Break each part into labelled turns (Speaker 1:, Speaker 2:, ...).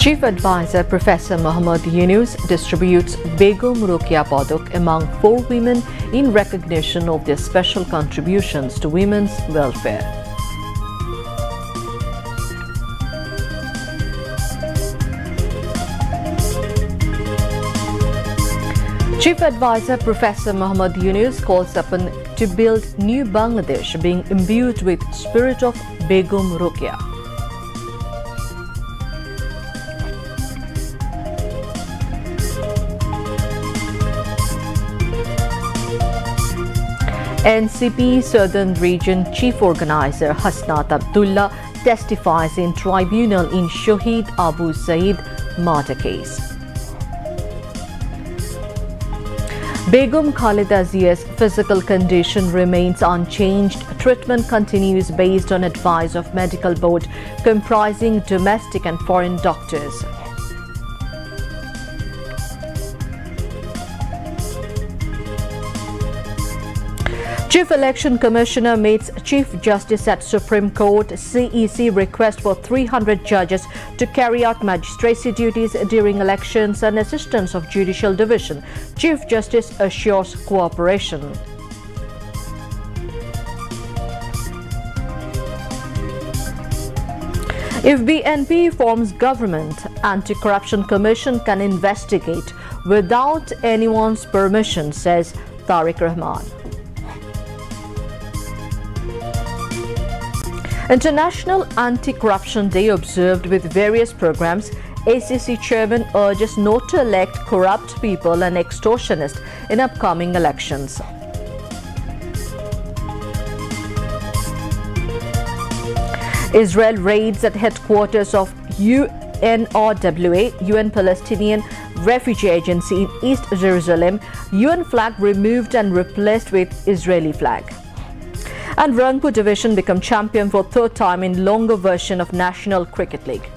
Speaker 1: Chief Advisor Professor Muhammad Yunus distributes Begum Rokeya Padak among 4 women in recognition of their special contributions to women's welfare. Chief Advisor Professor Muhammad Yunus calls upon to build new Bangladesh being imbued with spirit of Begum Rokeya. NCP Southern Region Chief Organizer Hasnat Abdullah testifies in tribunal in Shohid Abu Saeed murder case. Begum Khaleda Zia's physical condition remains unchanged. Treatment continues based on advice of medical board comprising domestic and foreign doctors. Chief Election Commissioner meets Chief Justice at Supreme Court. CEC request for 300 judges to carry out magistracy duties during elections and assistance of Judicial Division. Chief Justice assures cooperation. If BNP forms government, Anti-Corruption Commission can investigate without anyone's permission, says Tariq Rahman. International Anti-Corruption Day observed with various programs. ACC Chairman urges not to elect corrupt people and extortionists in upcoming elections. Israel raids at headquarters of UNRWA, UN Palestinian Refugee Agency in East Jerusalem. UN flag removed and replaced with Israeli flag. And Rangpur Division become champion for 3rd time in longer version of National Cricket League.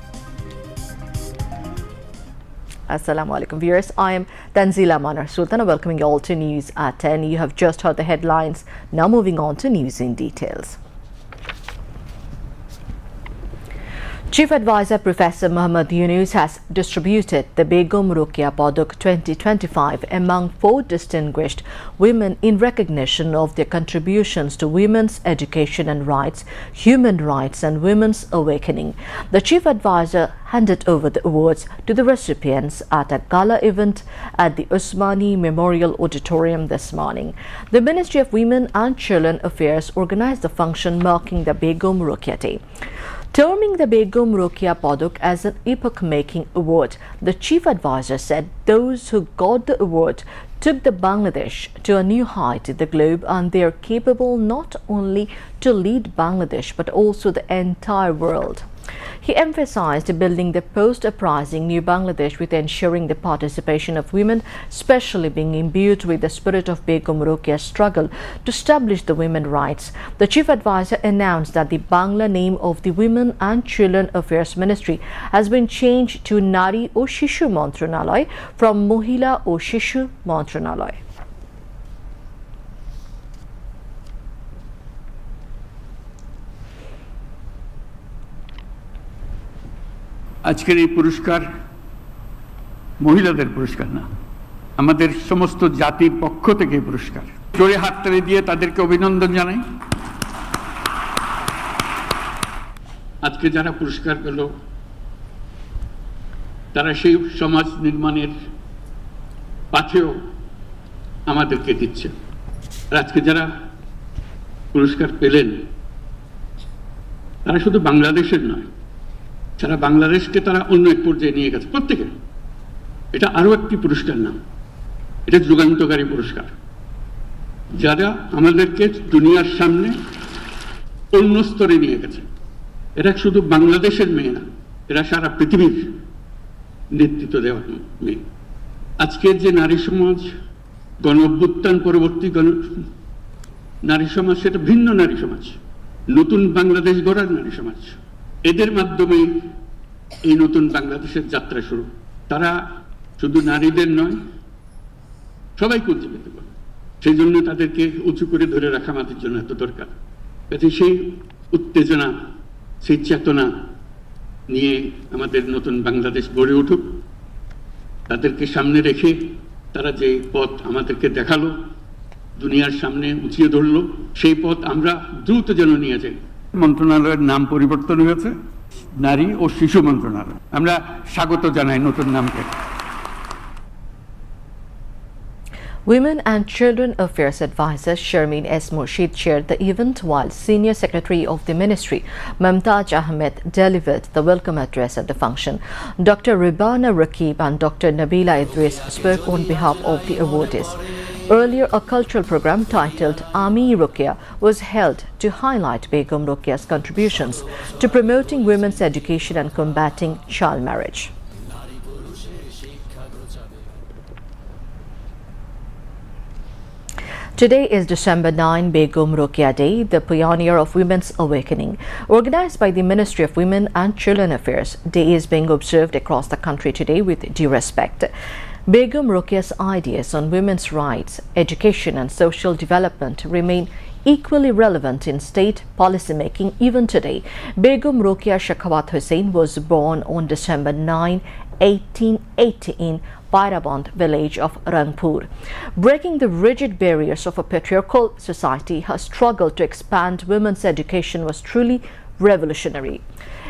Speaker 1: Assalamu alaikum viewers, I am Tanzila Manar Sultan, welcoming you all to News at 10. You have just heard the headlines, now moving on to news in details. Chief Advisor Professor Muhammad Yunus has distributed the Begum Rokeya Padak 2025 among 4 distinguished women in recognition of their contributions to women's education and rights, human rights and women's awakening. The Chief Advisor handed over the awards to the recipients at a gala event at the Usmani Memorial Auditorium this morning. The Ministry of Women and Children Affairs organized the function marking the Begum Rokeya Day. Terming the Begum Rokeya Padak as an epoch-making award, the Chief Advisor said those who got the award took the Bangladesh to a new height in the globe and they are capable not only to lead Bangladesh but also the entire world. He emphasized building the post-uprising new Bangladesh with ensuring the participation of women, especially being imbued with the spirit of Begum Rokeya's struggle to establish the women's rights. The Chief Advisor announced that the Bangla name of the Women and Children Affairs Ministry has been changed to Nari o Shishu Mantranalay from Mohila o Shishu Mantranalay.
Speaker 2: আজকের এই পুরস্কার মহিলাদের পুরস্কার না, আমাদের সমস্ত জাতির পক্ষ থেকে পুরস্কার। জোরে হাততালি দিয়ে তাদেরকে অভিনন্দন জানাই। আজকে যারা পুরস্কার পেল তারা সেই সমাজ নির্মাণের পাথেও আমাদেরকে দিচ্ছে। আর আজকে যারা পুরস্কার পেলেন তারা শুধু বাংলাদেশের নয়, সারা বাংলাদেশকে তারা অন্য এক পর্যায়ে নিয়ে গেছে প্রত্যেকে। এটা আরো একটি পুরস্কার না, এটা যুগান্তকারী পুরস্কার, যারা আমাদেরকে দুনিয়ার সামনে অন্য স্তরে নিয়ে গেছে। এরা শুধু বাংলাদেশের মেয়ে না, এরা সারা পৃথিবীর নেতৃত্ব দেওয়ার মেয়ে। আজকের যে নারী সমাজ, গণ অভ্যুত্থান পরবর্তী নারী সমাজ, সেটা ভিন্ন নারী সমাজ, নতুন বাংলাদেশ গড়ার নারী সমাজ। এদের মাধ্যমে এই নতুন বাংলাদেশের যাত্রা শুরু। তারা শুধু নারীদের নয়, সবাইকে উজ্জীবিত করে। সেই জন্য তাদেরকে উঁচু করে ধরে রাখা আমাদের জন্য এত দরকার। কাজে সেই উত্তেজনা, সেই চেতনা নিয়ে আমাদের নতুন বাংলাদেশ গড়ে উঠুক। তাদেরকে সামনে রেখে তারা যে পথ আমাদেরকে দেখালো, দুনিয়ার সামনে উঁচিয়ে ধরলো, সেই পথ আমরা দ্রুত যেন নিয়ে যাই। মন্ত্রণালয়ের নাম পরিবর্তন হয়েছে, নারী ও শিশু মন্ত্রণালয়। আমরা স্বাগত জানাই নতুন নামকে।
Speaker 1: Women and Children Affairs Advisor Sharmin S. Murshid chaired the event, while Senior Secretary of the Ministry, Mumtaz Ahmed, delivered the welcome address at the function. Dr. Ribana Rakib and Dr. Nabila Idris spoke on behalf of the awardees. Earlier, a cultural program titled Ami Rokeya was held to highlight Begum Rokeya's contributions to promoting women's education and combating child marriage. Today is December 9, Begum Rokeya Day, the pioneer of women's awakening. Organized by the Ministry of Women and Children Affairs, day is being observed across the country today with due respect. Begum Rokeya's ideas on women's rights, education and social development remain equally relevant in state policymaking even today. Begum Rokeya Shekhawat Hussain was born on December 9, 1880 in Pairaband village of Rangpur. Breaking the rigid barriers of a patriarchal society, her struggle to expand women's education was truly revolutionary.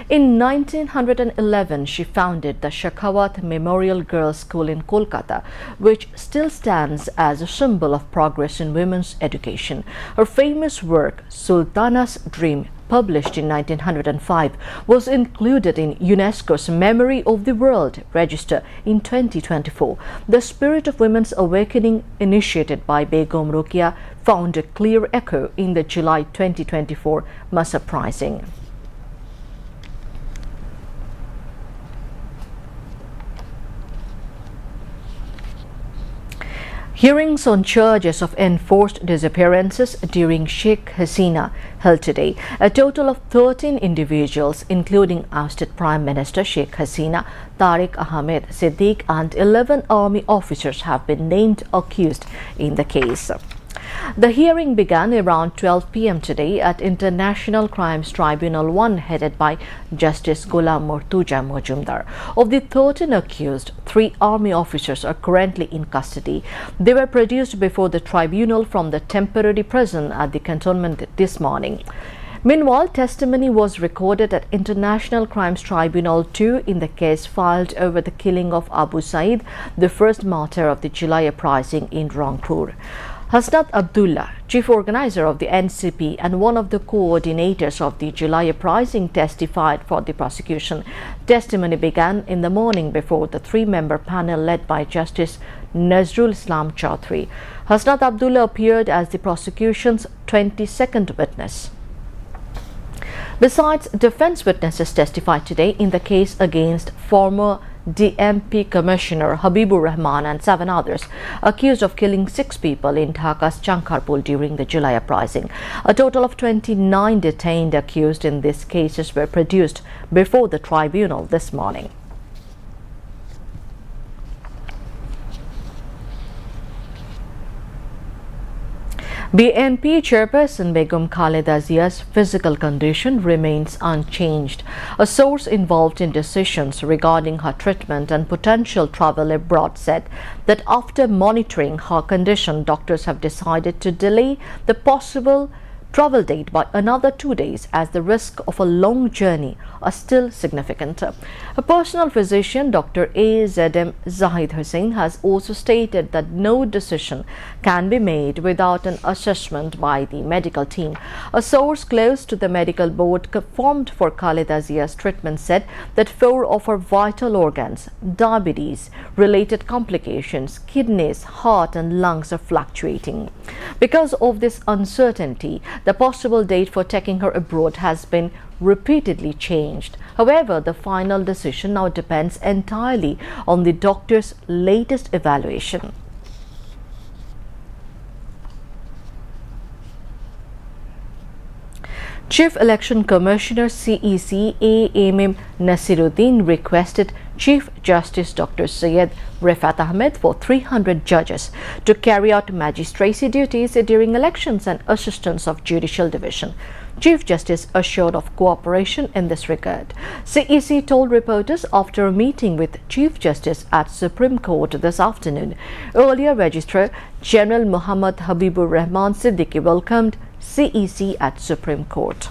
Speaker 1: In 1911, she founded the Shekhawat Memorial Girls' School in Kolkata, which still stands as a symbol of progress in women's education. Her famous work, Sultana's Dream, published in 1905, was included in UNESCO's Memory of the World Register in 2024. The spirit of women's awakening initiated by Begum Rokeya found a clear echo in the July 2024 mass uprising. Hearings on charges of enforced disappearances during Sheikh Hasina held today. A total of 13 individuals, including ousted Prime Minister Sheikh Hasina, Tariq Ahmed Siddique and 11 army officers have been named accused in the case. The hearing began around 12 p.m. today at International Crimes Tribunal 1, headed by Justice Ghulam Murtuja Mojumdar. Of the 13 accused, 3 army officers are currently in custody. They were produced before the tribunal from the temporary prison at the cantonment this morning. Meanwhile, testimony was recorded at International Crimes Tribunal 2 in the case filed over the killing of Abu Saeed, the first martyr of the July uprising in Rangpur. Hasnat Abdullah, chief organizer of the NCP and one of the coordinators of the July uprising, testified for the prosecution. Testimony began in the morning before the 3-member panel led by Justice Nazrul Islam Chaudhry. Hasnat Abdullah appeared as the prosecution's 22nd witness. Besides, defense witnesses testified today in the case against former DMP Commissioner Habibur Rahman and 7 others accused of killing 6 people in Dhaka's Chankarpur during the July uprising. A total of 29 detained accused in these cases were produced before the tribunal this morning. BNP chairperson Begum Khaleda Zia's physical condition remains unchanged. A source involved in decisions regarding her treatment and potential travel abroad said that after monitoring her condition, doctors have decided to delay the possible travel date by another 2 days as the risk of a long journey are still significant. A personal physician, Dr. A.Z.M. Zahid Hussain, has also stated that no decision can be made without an assessment by the medical team. A source close to the medical board formed for Khaleda Zia's treatment said that 4 of her vital organs, diabetes, related complications, kidneys, heart and lungs are fluctuating. Because of this uncertainty, the possible date for taking her abroad has been repeatedly changed. However, the final decision now depends entirely on the doctor's latest evaluation. Chief Election Commissioner CEC A.M.M. Nasiruddin requested Chief Justice Dr. Syed Refat Ahmed for 300 judges to carry out magistracy duties during elections and assistance of Judicial Division. Chief Justice assured of cooperation in this regard. CEC told reporters after a meeting with Chief Justice at Supreme Court this afternoon. Earlier, Registrar General Muhammad Habibur Rahman Siddiqui welcomed CEC at Supreme Court.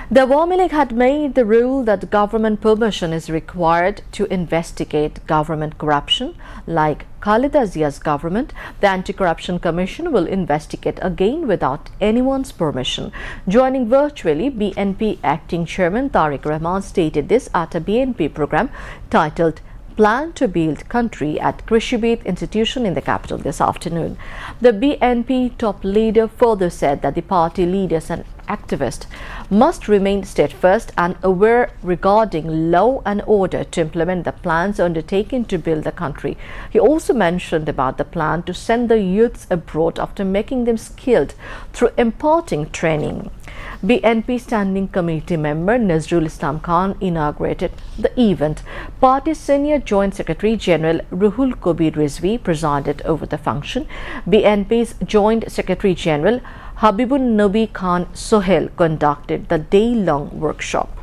Speaker 1: The Awami League had made the rule that government permission is required to investigate government corruption. Like Khaleda Zia's government, the Anti-Corruption Commission will investigate again without anyone's permission. Joining virtually, BNP Acting Chairman Tariq Rahman stated this at a BNP program titled Plan to Build Country at Krishibit Institution in the capital this afternoon. The BNP top leader further said that the party leaders and activists must remain steadfast and aware regarding law and order to implement the plans undertaken to build the country. He also mentioned about the plan to send the youths abroad after making them skilled through imparting training. BNP Standing Committee member Nazrul Islam Khan inaugurated the event. Party Senior Joint Secretary General Ruhul Kabir Rizvi presided over the function. BNP's Joint Secretary General Habibun Nabi Khan Sohail conducted the day-long workshop.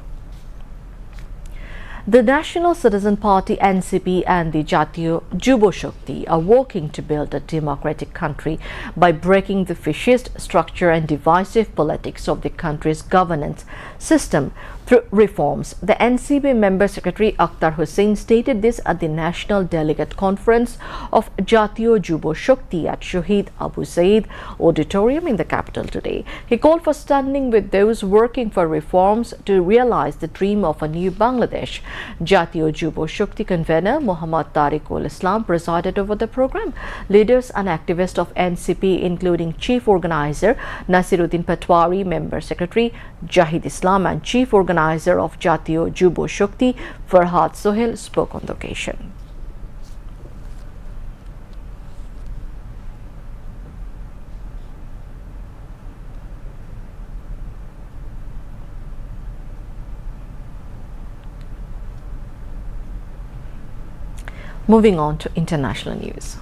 Speaker 1: The National Citizen Party NCP and the Jatiyo Jubo Shakti are working to build a democratic country by breaking the fascist structure and divisive politics of the country's governance system through reforms. The NCP member secretary Akhtar Hussain stated this at the National Delegate Conference of Jatiyo Jubo Shakti at Shahid Abu Zaid Auditorium in the capital today. He called for standing with those working for reforms to realize the dream of a new Bangladesh. Jatiyo Jubo Shakti convener Muhammad Tariqul Islam presided over the program. Leaders and activists of NCP, including Chief Organizer Nasiruddin Patwari, Member Secretary Jahid Islam and Chief Organizer of Jatiyo Jubo Shakti Farhad Sohail spoke on the occasion. Moving on to international news.